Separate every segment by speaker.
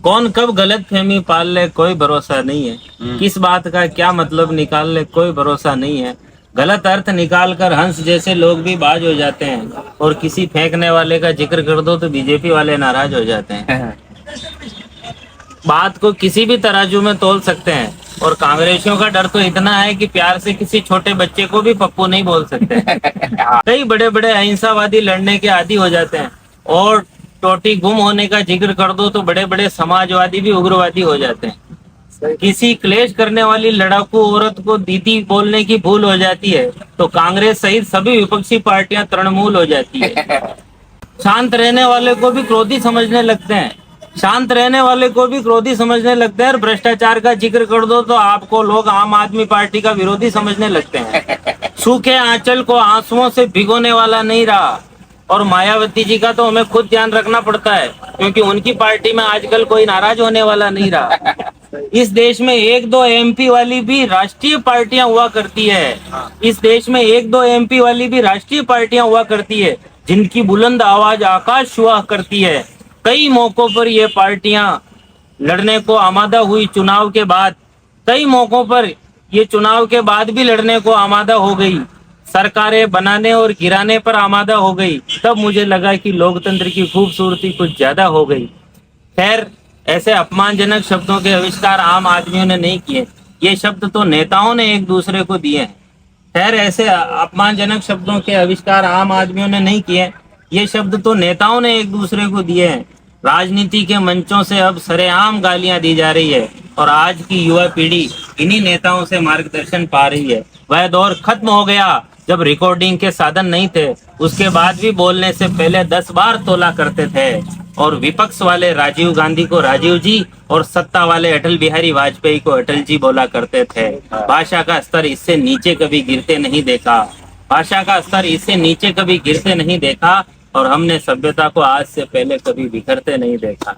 Speaker 1: कौन कब गलत फहमी पाल ले कोई भरोसा नहीं है। किस बात का क्या मतलब निकाल ले कोई भरोसा नहीं है। गलत अर्थ निकाल कर हंस जैसे लोग भी बाज हो जाते हैं, और किसी फेंकने वाले का जिक्र कर दो तो बीजेपी वाले नाराज हो जाते हैं। बात को किसी भी तराजू में तोल सकते हैं, और कांग्रेसियों का डर तो इतना है कि प्यार से किसी छोटे बच्चे को भी पप्पू नहीं बोल सकते। कई बड़े बड़े अहिंसावादी लड़ने के आदी हो जाते हैं, और टोटी गुम होने का जिक्र कर दो तो बड़े बड़े समाजवादी भी उग्रवादी हो जाते हैं। किसी क्लेश करने वाली लड़ाकू औरत को दीदी बोलने की भूल हो जाती है तो कांग्रेस सहित सभी विपक्षी पार्टियां तृणमूल हो जाती है। शांत रहने वाले को भी क्रोधी समझने लगते हैं, शांत रहने वाले को भी क्रोधी समझने लगते हैं, और भ्रष्टाचार का जिक्र कर दो तो आपको लोग आम आदमी पार्टी का विरोधी समझने लगते हैं। सूखे आंचल को आंसुओं से भिगोने वाला नहीं रहा, और मायावती जी का तो हमें खुद ध्यान रखना पड़ता है, क्योंकि उनकी पार्टी में आजकल कोई नाराज होने वाला नहीं रहा। इस देश में एक दो एमपी वाली भी राष्ट्रीय पार्टियां हुआ करती है, इस देश में एक दो एमपी वाली भी राष्ट्रीय पार्टियां हुआ करती है, जिनकी बुलंद आवाज आकाश छुआ करती है। कई मौकों पर ये पार्टियां लड़ने को आमादा हुई, चुनाव के बाद कई मौकों पर ये चुनाव के बाद भी लड़ने को आमादा हो गई, सरकारें बनाने और गिराने पर आमादा हो गई। तब मुझे लगा कि लोकतंत्र की खूबसूरती कुछ ज्यादा हो गई। खैर, ऐसे अपमानजनक शब्दों के आविष्कार आम आदमियों ने नहीं किए, ये शब्द तो नेताओं ने एक दूसरे को दिए हैं। खैर, ऐसे अपमानजनक शब्दों के आविष्कार आम आदमियों ने नहीं किए, ये शब्द तो नेताओं ने एक दूसरे को दिए हैं। राजनीति के मंचों से अब सरेआम गालियां दी जा रही है, और आज की युवा पीढ़ी इन्हीं नेताओं से मार्गदर्शन पा रही है। वह दौर खत्म हो गया जब रिकॉर्डिंग के साधन नहीं थे, उसके बाद भी बोलने से पहले 10 बार तोला करते थे, और विपक्ष वाले राजीव गांधी को राजीव जी और सत्ता वाले अटल बिहारी वाजपेयी को अटल जी बोला करते थे। भाषा का स्तर इससे नीचे कभी गिरते नहीं देखा, भाषा का स्तर इससे नीचे कभी गिरते नहीं देखा, और हमने सभ्यता को आज से पहले कभी बिखरते नहीं देखा।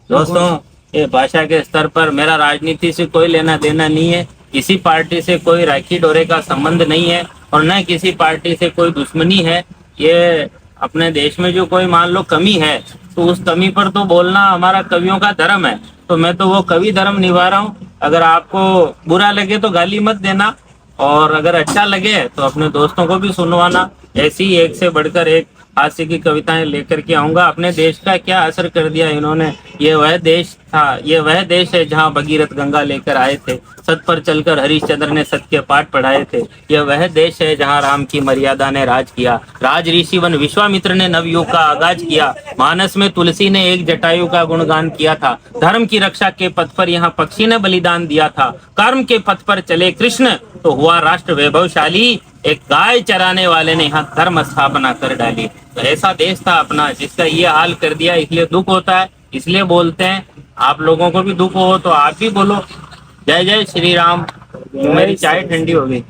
Speaker 1: दोस्तों, ये भाषा के स्तर पर मेरा राजनीति से कोई लेना देना नहीं है, किसी पार्टी से कोई राखी डोरे का संबंध नहीं है, और न किसी पार्टी से कोई दुश्मनी है। ये अपने देश में जो कोई मान लो कमी है, तो उस कमी पर तो बोलना हमारा कवियों का धर्म है, तो मैं तो वो कवि धर्म निभा रहा हूँ। अगर आपको बुरा लगे तो गाली मत देना, और अगर अच्छा लगे तो अपने दोस्तों को भी सुनवाना। ऐसी एक से बढ़कर एक हास्य की कविताएं लेकर के आऊंगा। अपने देश का क्या असर कर दिया इन्होंने। ये वह देश था, ये वह देश है जहाँ भगीरथ गंगा लेकर आए थे, सत पर चलकर हरिश्चंद्र ने सत्य के पाठ पढ़ाए थे। यह वह देश है जहाँ राम की मर्यादा ने राज किया, राज ऋषि वन विश्वामित्र ने नवयुग का आगाज किया, मानस में तुलसी ने एक जटायु का गुणगान किया था, धर्म की रक्षा के पथ पर यहाँ पक्षी ने बलिदान दिया था, कर्म के पथ पर चले कृष्ण तो हुआ राष्ट्र वैभवशाली, एक गाय चराने वाले ने यहाँ धर्म स्थापना कर डाली। तो ऐसा देश था अपना, जिसका ये हाल कर दिया। इसलिए दुख होता है, इसलिए बोलते हैं। आप लोगों को भी दुख हो तो आप भी बोलो। जय जय श्री राम। मेरी चाय ठंडी हो गई।